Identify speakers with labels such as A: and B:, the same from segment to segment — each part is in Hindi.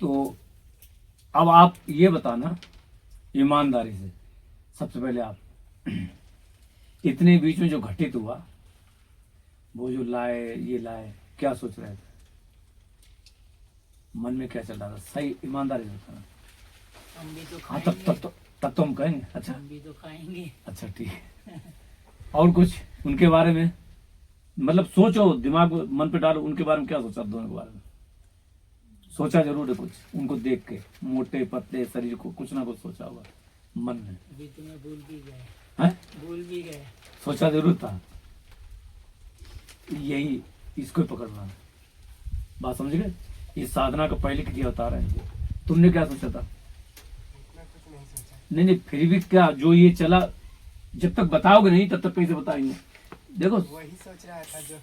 A: तो अब आप ये बताना ईमानदारी से, सबसे पहले आप इतने बीच में जो घटित हुआ, वो जो लाए ये लाए, क्या सोच रहे थे, मन में क्या चल रहा था, सही ईमानदारी से बताना।
B: हम भी तो
A: हाँ
B: खाएंगे।
A: तब तो हम कहेंगे। अच्छा
B: हम भी तो खाएंगे।
A: अच्छा ठीक है। और कुछ उनके बारे में, मतलब सोचो, दिमाग मन पे डालो, उनके बारे में क्या सोचा, दोनों के बारे में सोचा जरूर है कुछ, उनको देख के, मोटे पतले शरीर को कुछ ना कुछ सोचा होगा मन में।
B: अभी तो मैं भूल भी गए।
A: हैं?
B: भूल भी गए।
A: सोचा जरूर था। यही इसको ही पकड़ना है, बात समझ गए। ये साधना का पहले की अवतार है। तुमने क्या सोचा था? नहीं फिर भी क्या, जो ये चला, जब तक बताओगे नहीं तब तक कैसे बताएंगे। देखो
C: वही सोच रहा था जो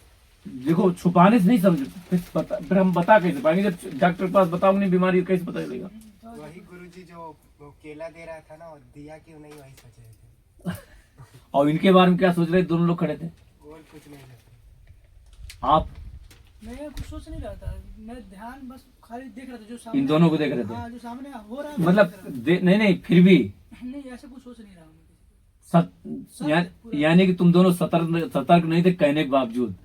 A: देखो, छुपाने से नहीं समझ, फिर हम बता कैसे पाएंगे, जब डॉक्टर के पास बताओगे नहीं बीमारी, कैसे पता चलेगा।
C: वही गुरुजी जो वो केला दे रहा था ना, और दिया क्यों नहीं, वही सोच रहे थे।
A: और इनके बारे में क्या सोच रहे, दोनों लोग खड़े थे।
C: और कुछ नहीं सोच।
A: आप
D: मैं कुछ सोच नहीं रहा था, मैं ध्यान बस खाली देख रहा था जो सामने।
A: इन दोनों को देख रहे थे।
D: हाँ, जो सामने हो रहा है
A: मतलब नहीं फिर भी
D: नहीं, ऐसे कुछ सोच नहीं रहा हूँ।
A: यानी कि तुम दोनों सतर्क नहीं थे कहने के बावजूद,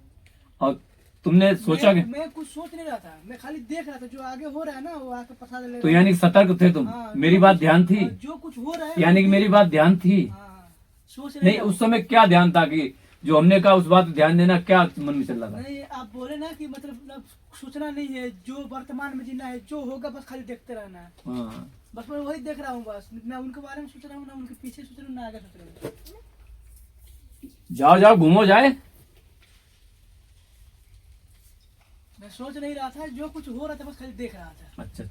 A: और तुमने सोचा कि
D: मैं कुछ सोच नहीं रहा था, मैं खाली देख रहा था जो आगे हो रहा है ना, वो आके पता चले।
A: तो यानी कि सतर्क थे तुम।
D: हाँ,
A: मेरी बात ध्यान थी,
D: जो कुछ हो रहा है,
A: यानी कि मेरी बात ध्यान थी।
D: हाँ, सोच
A: नहीं उस समय क्या ध्यान था कि जो हमने कहा उस बात पे ध्यान देना, क्या मन में चल रहा था?
D: नहीं, आप बोले ना कि मतलब सोचना नहीं है, जो वर्तमान में जीना है, जो होगा बस खाली देखते रहना है।
A: हाँ
D: बस मैं वही देख रहा हूँ, बस ना उनके बारे में सोच रहा हूँ, ना उनके पीछे सोच रहा हूँ, ना आगे सोच रहा हूँ।
A: जाओ घूमो जाए।
D: मैं सोच नहीं रहा था, जो कुछ हो रहा था बस खाली देख रहा था,
A: अच्छा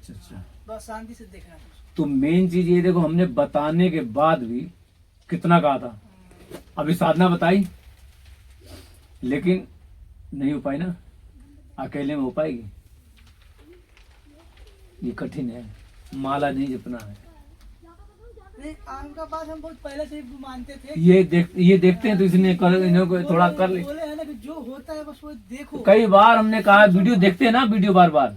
D: बस शांति से देख रहा था।
A: तो मेन चीज ये देखो, हमने बताने के बाद भी कितना कहा था, अभी साधना बताई लेकिन नहीं हो पाई ना, अकेले में हो पाएगी, ये कठिन है, माला नहीं जपना है।
D: नहीं, आपका बात हम बहुत पहले से ही मानते थे।
A: ये देखते हैं तो इसलिए इन्हों को थोड़ा कर ले।
D: बोले है ना कि जो होता है बस वो देखो।
A: कई बार हमने कहा, वीडियो देखते हैं ना, वीडियो बार बार,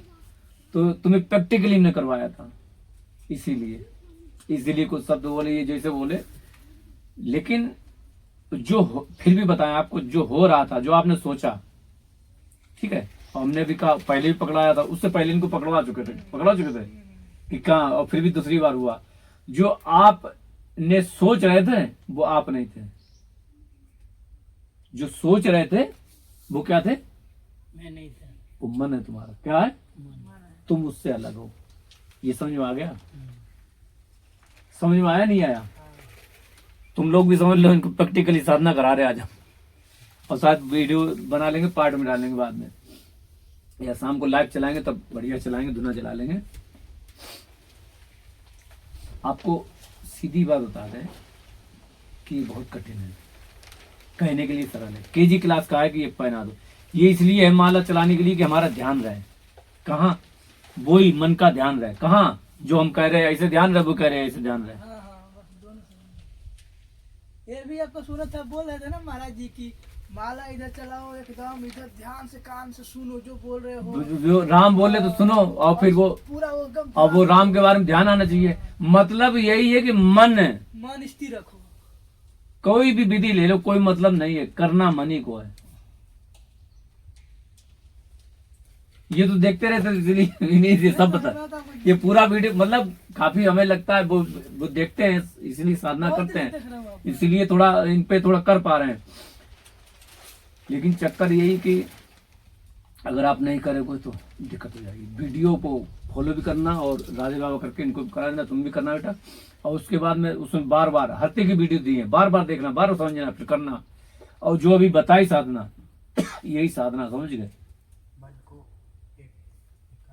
A: तो तुम्हें प्रैक्टिकली हमने करवाया था, इसीलिए कुछ शब्द बोले ये जैसे बोले, लेकिन फिर भी बताएं आपको, जो हो रहा था, जो आपने सोचा, ठीक है। और हमने भी कहा, पहले भी पकड़ाया था, उससे पहले इनको पकड़ा चुके थे कि कहाँ, और फिर भी दूसरी बार हुआ। जो आप ने सोच रहे थे वो आप नहीं थे, जो सोच रहे थे वो क्या थे,
B: मैं नहीं था।
A: वो मन है तुम्हारा, क्या है,
B: मन।
A: तुम उससे अलग हो। ये समझ में आ गया? समझ में आया नहीं आया? तुम लोग भी समझ लो, इनको प्रैक्टिकली साधना करा रहे आज हम, और साथ वीडियो बना लेंगे, पार्ट में डालेंगे बाद में, या शाम को लाइव चलाएंगे, तब बढ़िया चलाएंगे, धुना चला लेंगे। आपको सीधी बात बता दें कि बहुत कठिन है, कहने के लिए सरल है। केजी क्लास का है कि ये पहना दो, ये इसलिए है माला चलाने के लिए कि हमारा ध्यान रहे कहाँ, वही मन का ध्यान रहे कहाँ, जो हम कह रहे हैं ऐसे ध्यान रहे, वो कह रहे हैं ऐसे ध्यान रहे।
D: हाँ हाँ, बस दोनों से। ये भी आपका सूरत था, बोल रहे थे ना महाराज जी की, माला इधर चलाओ, एकदम इधर ध्यान से कान से सुनो जो बोल रहे हो।
A: जो राम बोले तो सुनो, और फिर वो
D: पूरा वो एकदम,
A: और वो राम के बारे में ध्यान आना चाहिए। मतलब यही है कि
D: मन स्थिर रखो।
A: कोई भी विधि ले लो, कोई मतलब नहीं है, करना मन ही को है। ये तो देखते रहते, इसलिए सब बता, ये पूरा वीडियो मतलब काफी हमें लगता है वो देखते हैं, इसलिए साधना करते हैं, इसलिए थोड़ा इन पे थोड़ा कर पा रहे हैं। लेकिन चक्कर यही कि अगर आप नहीं करोगे तो दिक्कत हो जाएगी। वीडियो को फॉलो भी करना और राधे बाबा करके इनको करा देना, तुम भी करना बेटा। और उसके बाद में उसमें बार बार हफ्ते की वीडियो दी है, बार बार देखना, बार बार समझना, फिर करना। और जो अभी बताई साधना, यही साधना, समझ गए?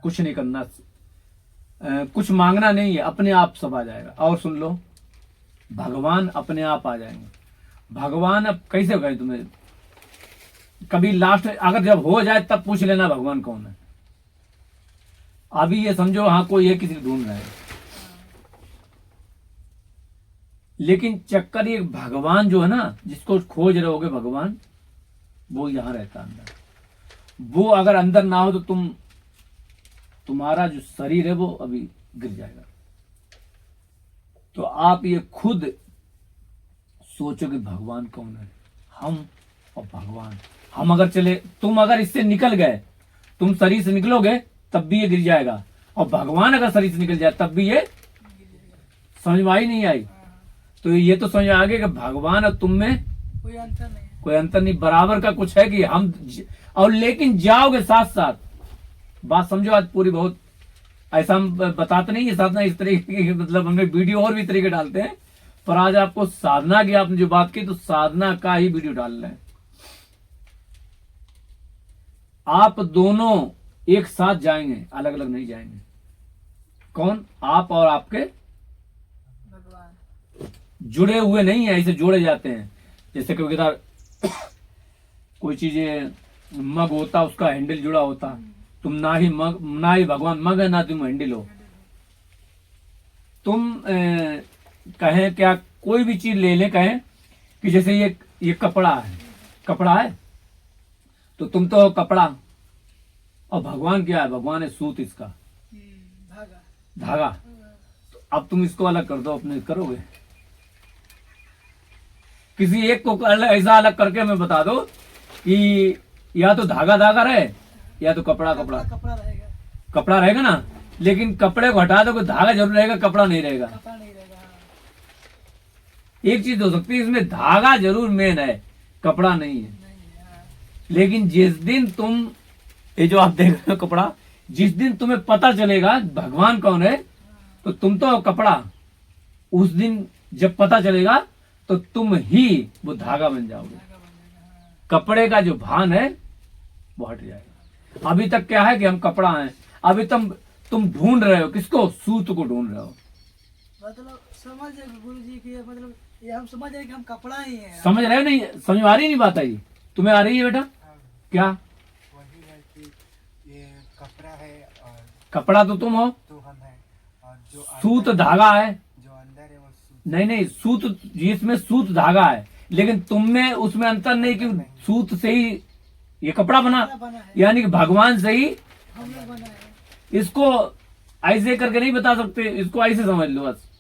A: कुछ नहीं करना, कुछ मांगना नहीं है, अपने आप सब आ जाएगा। और सुन लो, भगवान अपने आप आ जाएंगे। भगवान अब कैसे गए तुम्हें, कभी लास्ट अगर जब हो जाए तब पूछ लेना भगवान कौन है। अभी ये समझो हाँ कोई है, किसी को ढूंढ रहे हैं, लेकिन चक्कर ये भगवान जो है ना, जिसको खोज रहे होगे भगवान, वो यहां रहता है अंदर। वो अगर अंदर ना हो तो तुम तुम्हारा जो शरीर है वो अभी गिर जाएगा। तो आप ये खुद सोचो कि भगवान कौन है, हम और भगवान। हम अगर चले, तुम अगर इससे निकल गए, तुम शरीर से निकलोगे तब भी ये गिर जाएगा, और भगवान अगर शरीर से निकल जाए तब भी ये समझ में आई नहीं आई। तो ये तो समझ आ गया कि भगवान और तुम में
D: कोई अंतर नहीं है।
A: कोई अंतर नहीं, बराबर का कुछ है कि हम और लेकिन जाओगे साथ साथ। बात समझो आज पूरी। बहुत ऐसा हम बताते नहीं है साधना इस तरीके की, मतलब हमने वीडियो और भी तरीके डालते हैं, पर आज आपको साधना की आपने जो बात की तो साधना का ही वीडियो डाल रहे हैं। आप दोनों एक साथ जाएंगे, अलग अलग नहीं जाएंगे। कौन? आप और आपके
D: भगवान
A: जुड़े हुए नहीं है, ऐसे जोड़े जाते हैं। जैसे कभी कदार कोई चीजें मग होता, उसका हैंडल जुड़ा होता, तुम ना ही मग, ना ही भगवान मग है, ना तुम हैंडल हो। तुम कहें क्या, कोई भी चीज ले लें, कहें कि जैसे ये कपड़ा है, कपड़ा है तो तुम तो हो कपड़ा, और भगवान क्या है? भगवान है सूत इसका,
D: धागा।
A: धागा। तो अब तुम इसको अलग कर दो, अपने करोगे? किसी एक को ऐसा अलग करके हमें बता दो कि या तो धागा धागा रहे या तो कपड़ा कपड़ा
D: कपड़ा रहेगा,
A: कपड़ा रहेगा ना। लेकिन कपड़े को हटा दो, धागा जरूर रहेगा, कपड़ा नहीं रहेगा।
D: कपड़ा नहीं रहेगा।
A: एक चीज हो सकती है इसमें, धागा जरूर मेन है, कपड़ा नहीं है। लेकिन जिस दिन तुम ये जो आप देख रहे हो कपड़ा, जिस दिन तुम्हें पता चलेगा भगवान कौन है, तो तुम तो कपड़ा, उस दिन जब पता चलेगा तो तुम ही वो धागा बन जाओगे। कपड़े का जो भान है वो हट जाएगा। अभी तक क्या है कि हम कपड़ा हैं, अभी तुम ढूंढ रहे हो किसको? सूत को ढूंढ रहे हो।
D: मतलब समझ गुरु जी की, मतलब ये हम समझ रहे कि हम कपड़ा ही है।
A: समझ रहे हो? नहीं समझ में आ रही नहीं बात आई? तुम्हें आ रही है बेटा?
C: हाँ,
A: क्या?
C: वही है कि ये कपड़ा है और
A: कपड़ा तो तुम हो,
C: तो हम है, और जो
A: सूत
C: अंदर-
A: धागा है।
C: जो अंदर है वो सूत।
A: नहीं नहीं, सूत जिसमें सूत धागा है, लेकिन तुम में उसमें अंतर नहीं कि सूत से ही ये कपड़ा बना,
D: बना है,
A: यानी कि भगवान से ही
D: हम लोग बना है।
A: इसको ऐसे करके नहीं बता सकते, इसको ऐसे समझ लो बस।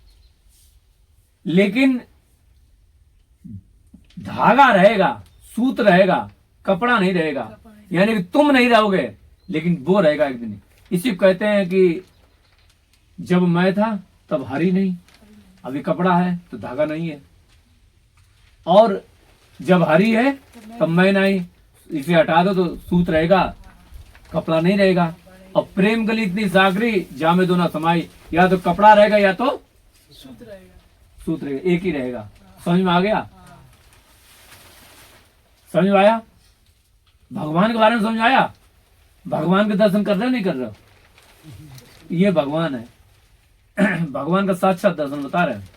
A: लेकिन धागा रहेगा, सूत रहेगा, कपड़ा नहीं रहेगा, यानी कि तुम नहीं रहोगे, लेकिन वो रहेगा एक दिन। इसी को कहते हैं कि जब मैं था तब हरी नहीं, अभी कपड़ा है तो धागा नहीं है, और जब हरी है तब मैं नहीं। इसे हटा दो तो सूत रहेगा, कपड़ा नहीं रहेगा। और प्रेम गली इतनी सागरी, जामे दो ना समाई, या तो कपड़ा रहेगा या तो
D: सूत रहेगा।
A: सूत रहेगा, एक ही रहेगा। समझ में आ गया? समझ में आया? भगवान के बारे में समझ आया? भगवान के दर्शन कर रहे हो नहीं कर रहे हो? ये भगवान है, भगवान का साक्षात दर्शन बता रहे हैं।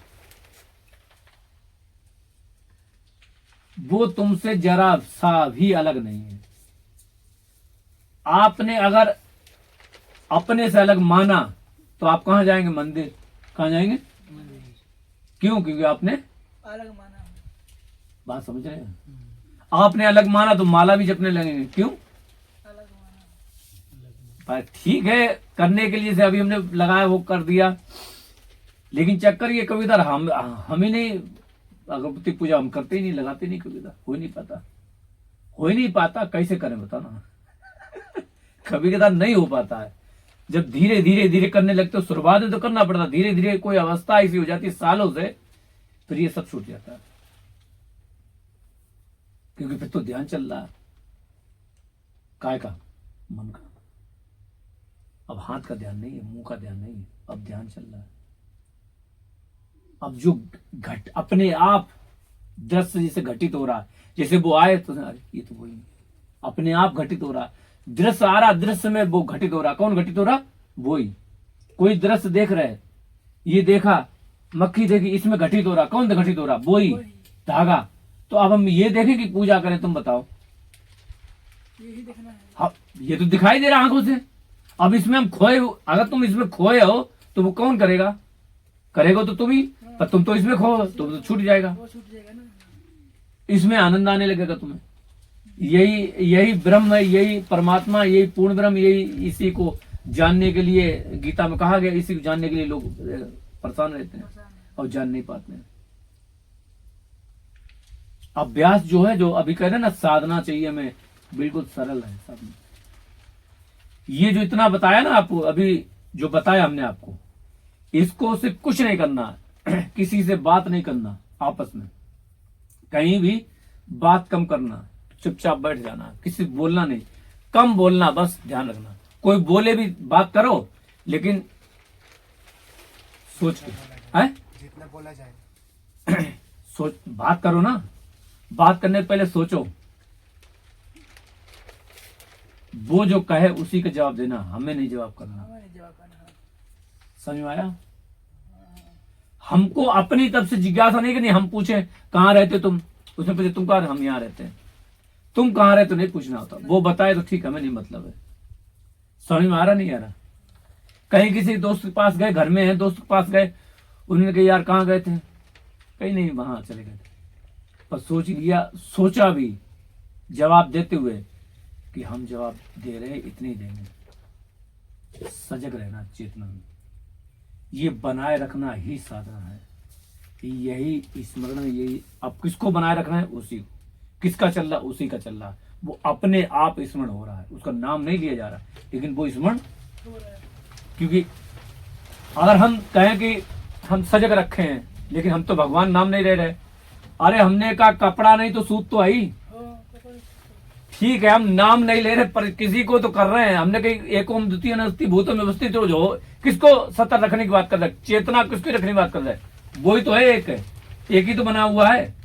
A: वो तुमसे जरा सा भी अलग नहीं है। आपने अगर अपने से अलग माना तो आप कहां जाएंगे? मंदिर। कहां जाएंगे? क्यों? क्योंकि आपने
D: अलग माना है।
A: बात समझ रहे हैं? आपने अलग माना तो माला भी जपने लगेंगे। क्यों?
D: अलग माना।
A: पर ठीक है, करने के लिए से अभी हमने लगाया वो कर दिया, लेकिन चक्कर ये कभी इधर हम ही नहीं, अगरबत्ती पूजा हम करते ही नहीं, लगाते नहीं, कभी इधर हो ही नहीं पाता, हो ही नहीं पाता। कैसे करें बताओ ना? कभी कदार नहीं हो पाता है। जब धीरे धीरे धीरे करने लगते हो, शुरुआत में तो करना पड़ता, धीरे धीरे कोई अवस्था ऐसी हो जाती है सालों से, फिर ये सब छूट जाता है, क्योंकि फिर तो ध्यान चल रहा है। काय का? मन का। अब हाथ का ध्यान नहीं है, मुंह का ध्यान नहीं है, अब ध्यान चल रहा है। अब जो घट अपने आप दृश्य जैसे घटित हो रहा है, जैसे वो आए तो अरे ये तो वही, अपने आप घटित हो रहा है। दृश्य आ रहा, दृश्य में वो घटित हो रहा। कौन घटित हो रहा? वही। कोई दृश्य देख रहे, ये देखा, मक्खी देखी, इसमें घटित हो रहा। कौन घटित हो रहा? वही धागा। तो अब हम ये देखें कि पूजा करें? तुम बताओ।
D: यही देखना है।
A: हाँ, ये तो दिखाई दे रहा आंखों से। अब इसमें हम खोए, अगर तुम इसमें खोए हो तो वो कौन करेगा? करेगा तो तुम ही, पर तुम तो इसमें खो, तुम तो छूट जाएगा,
D: वो छूट जाएगा ना।
A: इसमें आनंद आने लगेगा तुम्हें। यही ब्रह्म है, यही परमात्मा, यही पूर्ण ब्रह्म, यही इसी को जानने के लिए गीता में कहा गया, इसी को जानने के लिए लोग परेशान रहते हैं और जान नहीं पाते हैं। अभ्यास जो है, जो अभी कह रहे हैं ना साधना चाहिए हमें, बिल्कुल सरल है साधना। ये जो इतना बताया ना आपको, अभी जो बताया हमने आपको, इसको सिर्फ कुछ नहीं करना किसी से बात नहीं करना, आपस में कहीं भी बात कम करना, चुपचाप बैठ जाना, किसी से बोलना नहीं, कम बोलना, बस ध्यान रखना। कोई बोले भी बात करो, लेकिन सोच के है,
C: जितना बोला जाए
A: सोच बात करो ना, बात करने से पहले सोचो, वो जो कहे उसी का जवाब देना, हमें नहीं जवाब करना।
D: हमें नहीं जवाब करना।
A: समझ में आया? हमको अपनी तरफ से जिज्ञासा नहीं करनी, हम पूछे कहाँ रहते तुम, उसने पूछे तुम कहाँ, हम यहाँ रहते हैं, तुम कहाँ रहते, नहीं पूछना होता, वो बताए तो ठीक, हमें नहीं मतलब है। समझ में आ रहा नहीं आ रहा? कहीं किसी दोस्त के पास गए, घर में है, दोस्त के पास गए, उन्होंने कहा यार कहाँ गए थे, कहीं नहीं, वहां चले गए थे, पर सोच लिया, सोचा भी जवाब देते हुए कि हम जवाब दे रहे इतने ही देंगे। सजग रहना, चेतना में, ये बनाए रखना ही साधना है। यही स्मरण में, यही अब किसको बनाए रखना है, उसी को, किसका चल रहा उसी का चल रहा है, वो अपने आप स्मरण हो रहा है, उसका नाम नहीं लिया जा रहा, लेकिन वो स्मरण
D: हो रहा है।
A: क्योंकि अगर हम कहें कि हम सजग रखे हैं, लेकिन हम तो भगवान नाम नहीं ले रहे, अरे हमने कहा कपड़ा नहीं तो सूत तो आई, ठीक है, हम नाम नहीं ले रहे, पर किसी को तो कर रहे हैं। हमने कही एकोम द्वितीय नस्ति भूतों में व्यवस्थित हो, किसको सतर रखने की बात कर रहे हैं, चेतना किसकी रखने की बात कर रहे हैं, वही तो है, एक ही तो बना हुआ है,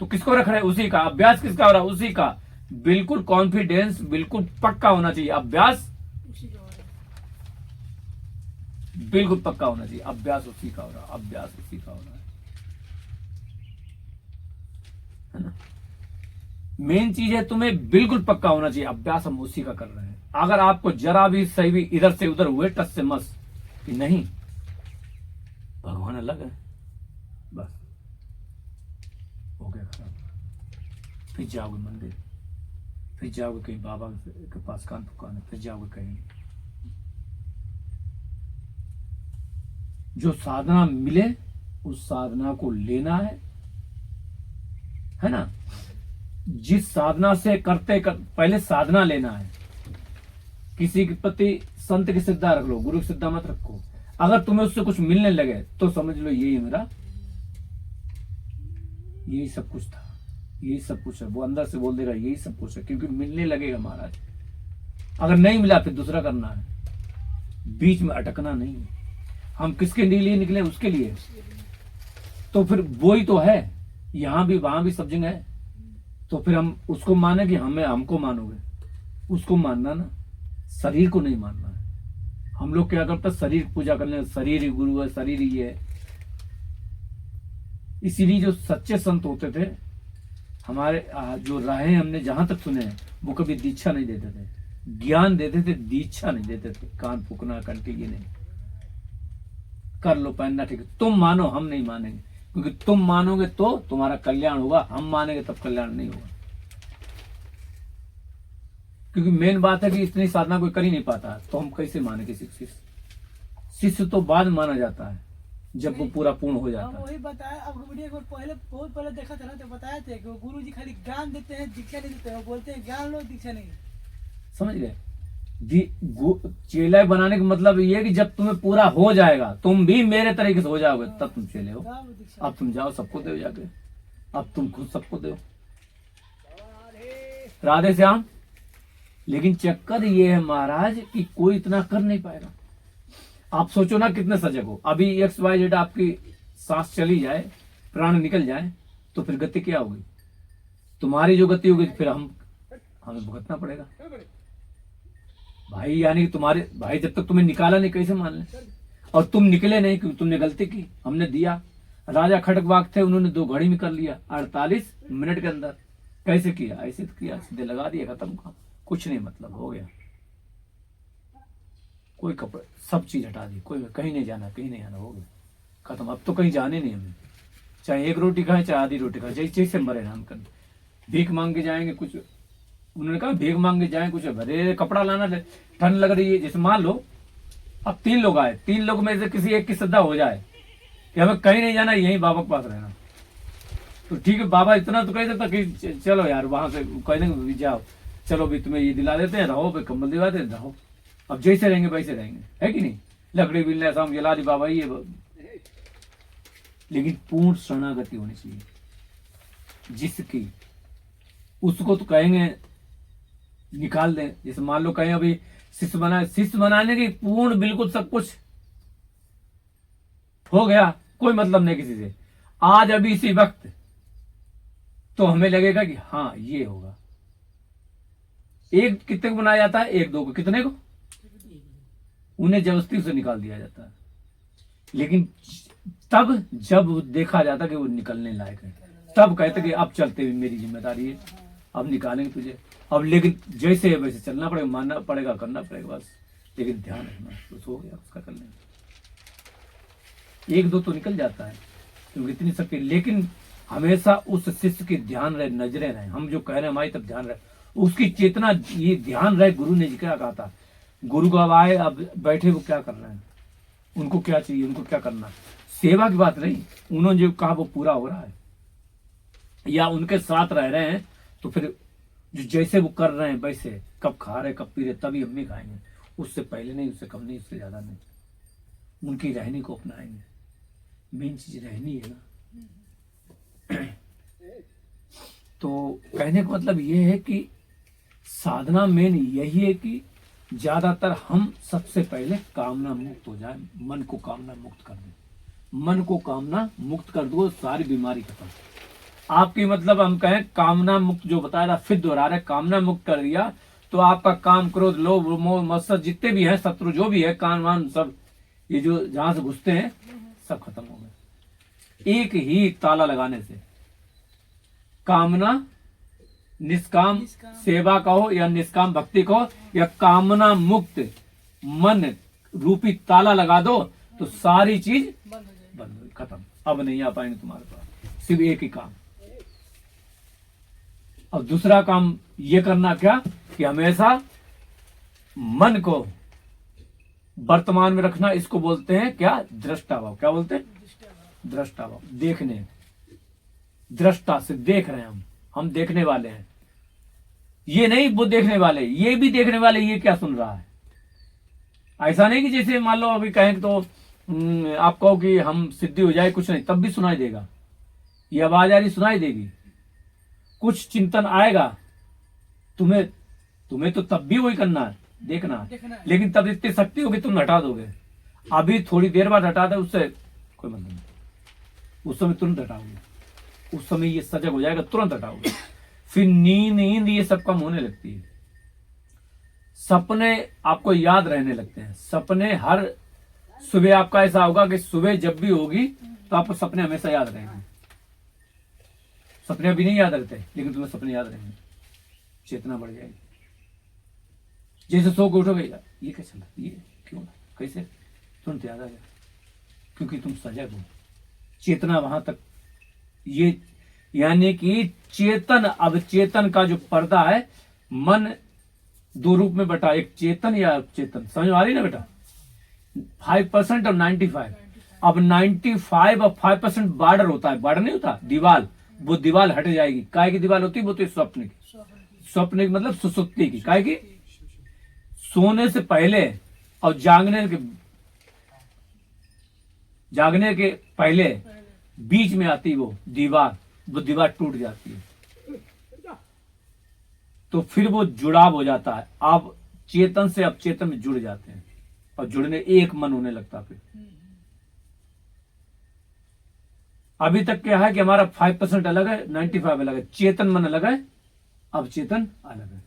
A: तो किसको रख रहे हैं, उसी का। अभ्यास किसका हो रहा है, उसी का। बिल्कुल कॉन्फिडेंस बिल्कुल पक्का होना चाहिए, अभ्यास
D: उसी का हो रहा है।
A: बिल्कुल पक्का होना चाहिए, अभ्यास उसी का हो रहा है, अभ्यास उसी का हो रहा है ना। मेन चीज है तुम्हें बिल्कुल पक्का होना चाहिए, अभ्यास हम उसी का कर रहे हैं। अगर आपको जरा भी सही भी इधर से उधर हुए, टस से मस कि नहीं भगवान अलग है, बस हो गया खराब। फिर जाओगे मंदिर, फिर जाओगे कहीं बाबा के पास कान फुकाने, फिर जाओगे कहीं। जो साधना मिले उस साधना को लेना है ना। जिस साधना से करते पहले साधना लेना है। किसी के प्रति संत की श्रद्धा रख लो, गुरु की श्रद्धा मत रखो। अगर तुम्हें उससे कुछ मिलने लगे तो समझ लो यही मेरा, यही सब कुछ था, यही सब कुछ है। वो अंदर से बोल देगा यही सब कुछ है, क्योंकि मिलने लगेगा महाराज। अगर नहीं मिला फिर दूसरा करना है, बीच में अटकना नहीं है। हम किसके लिए निकले, उसके लिए, तो फिर वो ही तो है, यहां भी वहां भी सब जगह है। तो फिर हम उसको माने कि हमको मानोगे, उसको मानना ना, शरीर को नहीं मानना है। हम लोग क्या करते हैं, शरीर पूजा करने, शरीर ही गुरु है, शरीर ही है। इसीलिए जो सच्चे संत होते थे हमारे, जो राहें हमने जहां तक सुने हैं, वो कभी दीक्षा नहीं देते थे, ज्ञान देते थे, दीक्षा नहीं देते थे। कान फूकना, कंठी ये नहीं, कर लो पहनना ठीक है, तुम मानो, हम नहीं मानेंगे, क्योंकि तुम मानोगे तो तुम्हारा कल्याण होगा, हम मानेंगे तब कल्याण नहीं होगा। क्योंकि मेन बात है कि इतनी साधना कोई कर ही नहीं पाता, तो हम कैसे माने किसी शिष्य। शिष्य तो बाद माना जाता है जब वो पूरा पूर्ण हो जाता
D: हम
A: है।
D: वही बताया, अब वीडियो को पहले बहुत पहले देखा था ना, तो बताए थे कि गुरु जी खाली ज्ञान देते हैं, दीक्षा नहीं देते हैं। वो बोलते हैं ज्ञान लो, दीक्षा नहीं।
A: समझ गए? चेला बनाने का मतलब ये है कि जब तुम्हें पूरा हो जाएगा, तुम भी मेरे तरीके से हो जाओगे, तब तुम चेले हो।
D: तब दीक्षा।
A: अब तुम जाओ सबको दो जाके, अब तुम खुद सबको दो। राधे श्याम। लेकिन चक्कर ये है महाराज कि कोई इतना कर नहीं पाएगा। आप सोचो ना कितने सजग हो। अभी XYZ आपकी सांस चली जाए, प्राण निकल जाए, तो फिर गति क्या होगी? तुम्हारी जो गति होगी फिर हमें भुगतना पड़ेगा भाई। यानी कि तुम्हारे भाई जब तक तुम्हें निकाला नहीं, कैसे मान ले? और तुम निकले नहीं क्योंकि तुमने गलती की, हमने दिया। राजा खड़गवाग थे, उन्होंने 2 घड़ी में कर लिया 48 मिनट के अंदर। कैसे किया? ऐसे तो किया, सीधे लगा दिया, खत्म काम, कुछ नहीं, मतलब हो गया। कोई कपड़े सब चीज हटा दी, कोई कहीं नहीं जाना, कहीं नहीं आना, हो गया खत्म। अब तो कहीं जाने नहीं हमें, चाहे 1 रोटी खाएं चाहे आधी रोटी खाएं, जैसे जैसे मरे नाम कर, भीख मांग के जाएंगे, कुछ उन्होंने कहा भीख मांगे जाए कुछ भरे कपड़ा लाना है, ठंड लग रही है। जैसे मान लो अब 3 लोग आए, 3 लोग में से किसी एक की श्रद्धा हो जाए कि हमें कहीं नहीं जाना, यहीं बाबा के पास रहना, तो ठीक है, बाबा इतना तो कह देता कि चलो यार वहां से कह देंगे जाओ, चलो भी तुम्हें ये दिला देते हैं, रहो, भाई कंबल दिला देते हैं, रहो। अब जैसे रहेंगे वैसे रहेंगे, है कि नहीं? लकड़ी बिल्ले शाम जला दी बाबा ये, लेकिन पूर्ण शरणागति होनी चाहिए जिसकी, उसको तो कहेंगे निकाल दें। जैसे मान लो कहें अभी शिष्य बनाने की पूर्ण बिल्कुल सब कुछ हो गया, कोई मतलब नहीं किसी से, आज अभी इसी वक्त, तो हमें लगेगा कि हाँ ये होगा। एक कितने को बनाया जाता है? 1-2 को। कितने को? उन्हें जबरदस्ती से निकाल दिया जाता है, लेकिन तब जब देखा जाता कि वो निकलने लायक है, तब कहते कि अब चलते हुए मेरी जिम्मेदारी है, अब निकालेंगे तुझे। अब लेकिन जैसे है वैसे चलना पड़ेगा, मानना पड़ेगा, करना पड़ेगा बस, लेकिन ध्यान रखना, कुछ हो गया उसका कर लेंगे। 1-2 तो निकल जाता है क्योंकि इतनी शक्ति, लेकिन हमेशा उस शिष्य की ध्यान रहे, नजरें रहे, हम जो कह रहे हैं हमारी तब ध्यान रहे, उसकी चेतना, ये ध्यान रहे। गुरु ने क्या कहा था? गुरु को अब आए, अब बैठे, वो क्या कर रहे हैं, उनको क्या चाहिए, उनको क्या करना, सेवा की बात नहीं, उन्होंने जो कहा वो पूरा हो रहा है, या उनके साथ रह रहे हैं, तो फिर जो जैसे वो कर रहे हैं वैसे, कब खा रहे कब पी रहे तभी हम भी खाएंगे, उससे पहले नहीं, उससे कम नहीं, उससे ज्यादा नहीं, उनकी रहनी को अपनाएंगे। मेन चीज रहनी है ना। तो कहने का मतलब ये है कि साधना मेन यही है कि ज्यादातर हम सबसे पहले कामना मुक्त हो जाए, मन को कामना मुक्त कर दो, मन को कामना मुक्त कर दो, सारी बीमारी खत्म आपकी। मतलब हम कहें कामना मुक्त, जो बताया था फिर दोहरा रहे, कामना मुक्त कर दिया तो आपका काम, क्रोध, लोभ, मोह, मत्सर जितने भी हैं, शत्रु जो भी है, कान वान सब, ये जो जहां से घुसते हैं सब खत्म हो गए एक ही ताला लगाने से। कामना निष्काम सेवा कहो या निष्काम भक्ति कहो या कामना मुक्त मन रूपी ताला लगा दो, तो सारी चीज बंद हो, खत्म, अब नहीं आ पाएंगे तुम्हारे पास। सिर्फ एक ही काम। और दूसरा काम ये करना क्या कि हमेशा मन को वर्तमान में रखना, इसको बोलते हैं क्या? दृष्टा भाव। क्या बोलते हैं? दृष्टा भाव। देखने, दृष्टा से देख रहे हैं हम देखने वाले हैं, ये नहीं वो देखने वाले, ये भी देखने वाले, ये क्या सुन रहा है। ऐसा नहीं कि जैसे मान लो अभी कहें तो आप कहो कि हम सिद्धि हो जाए, कुछ नहीं, तब भी सुनाई देगा, ये आवाज आ रही सुनाई देगी, कुछ चिंतन आएगा, तुम्हें तो तब भी वही करना है, देखना है, लेकिन तब इतनी शक्ति होगी तुम हटा दोगे। अभी थोड़ी देर बाद हटा दे, उससे कोई मतलब नहीं, उस समय तुरंत हटाओगे, उस समय ये सजग हो जाएगा, तुरंत हटाओगे। फिर नींद ये सब कम होने लगती है, सपने आपको याद रहने लगते हैं। सपने हर सुबह आपका ऐसा होगा कि सुबह जब भी होगी तो आपको सपने हमेशा याद रहेंगे। सपने अभी नहीं याद रहते, लेकिन तुम्हें सपने याद रहेंगे, चेतना बढ़ जाएगी। जैसे सो के उठोगे, ये क्या चला, ये क्यों, कैसे, तुरंत याद आ गया, क्योंकि तुम सजग हो, चेतना वहां तक। ये यानी कि चेतन, अब चेतन का जो पर्दा है, मन 2 रूप में बटा, एक चेतन या चेतन, समझ आ रही ना बेटा? 5% और 95। अब 95 और 5% बॉर्डर होता है, बॉर्डर नहीं होता, दीवार, वो दीवार हट जाएगी। काय की दीवार होती है? वो तो स्वप्न की, स्वप्न की मतलब सुसुप्ति की। काय की? सोने से पहले और जागने के पहले बीच में आती वो दीवार टूट जाती है, तो फिर वो जुड़ाव हो जाता है। आप चेतन से अब चेतन में जुड़ जाते हैं और जुड़ने एक मन होने लगता है। फिर अभी तक क्या है कि हमारा 5% अलग है, 95 अलग है, चेतन मन अलग है, अब चेतन अलग है।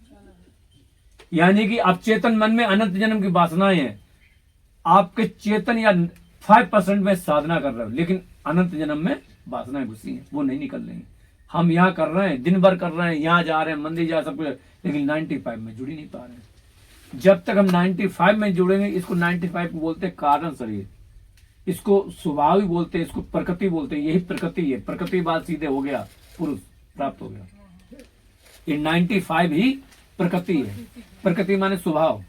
A: यानी कि अब चेतन मन में अनंत जन्म की वासनाएं हैं, आपके चेतन या 5% में साधना कर रहे हो, लेकिन अनंत जन्म में वासनाएं घुसी हैं, वो नहीं निकल रही। हम यहाँ कर रहे हैं, दिन भर कर रहे हैं, यहाँ जा रहे हैं, मंदिर जा सब कुछ, लेकिन 95 में जुड़ ही नहीं पा रहे हैं। जब तक हम 95 में जुड़ेंगे, इसको 95 को बोलते हैं कारण शरीर, इसको स्वभाव ही बोलते हैं, इसको प्रकृति बोलते हैं। यही प्रकृति है, प्रकृति बाद सीधे हो गया, पुरुष प्राप्त हो गया। ये 95 ही प्रकृति है। प्रकृति माने स्वभाव,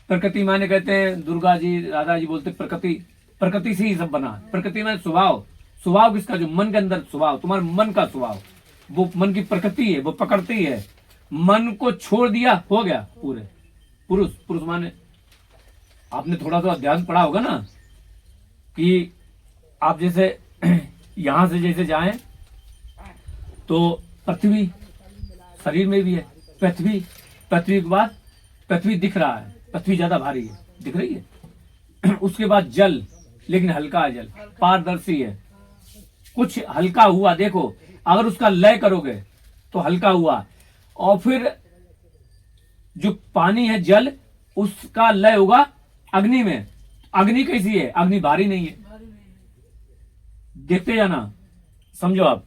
A: प्रकृति माने कहते हैं दुर्गा जी राधा जी बोलते प्रकृति, प्रकृति से ही सब बना। प्रकृति माने स्वभाव, स्वभाव किसका? जो मन के अंदर स्वभाव, तुम्हारे मन का स्वभाव, वो मन की प्रकृति है, वो पकड़ती है। मन को छोड़ दिया, हो गया पूरे पुरुष। पुरुष माने आपने थोड़ा सा अध्यात्म पढ़ा होगा ना कि आप जैसे यहां से जैसे जाएं तो पृथ्वी शरीर में भी है, पृथ्वी, पृथ्वी के बाद पृथ्वी दिख रहा है, पृथ्वी ज्यादा भारी है, दिख रही है। उसके बाद जल, लेकिन हल्का है जल, पारदर्शी है, कुछ हल्का हुआ। देखो अगर उसका लय करोगे तो हल्का हुआ, और फिर जो पानी है जल, उसका लय होगा अग्नि में। अग्नि कैसी है? अग्नि भारी नहीं है, देखते जाना, समझो आप।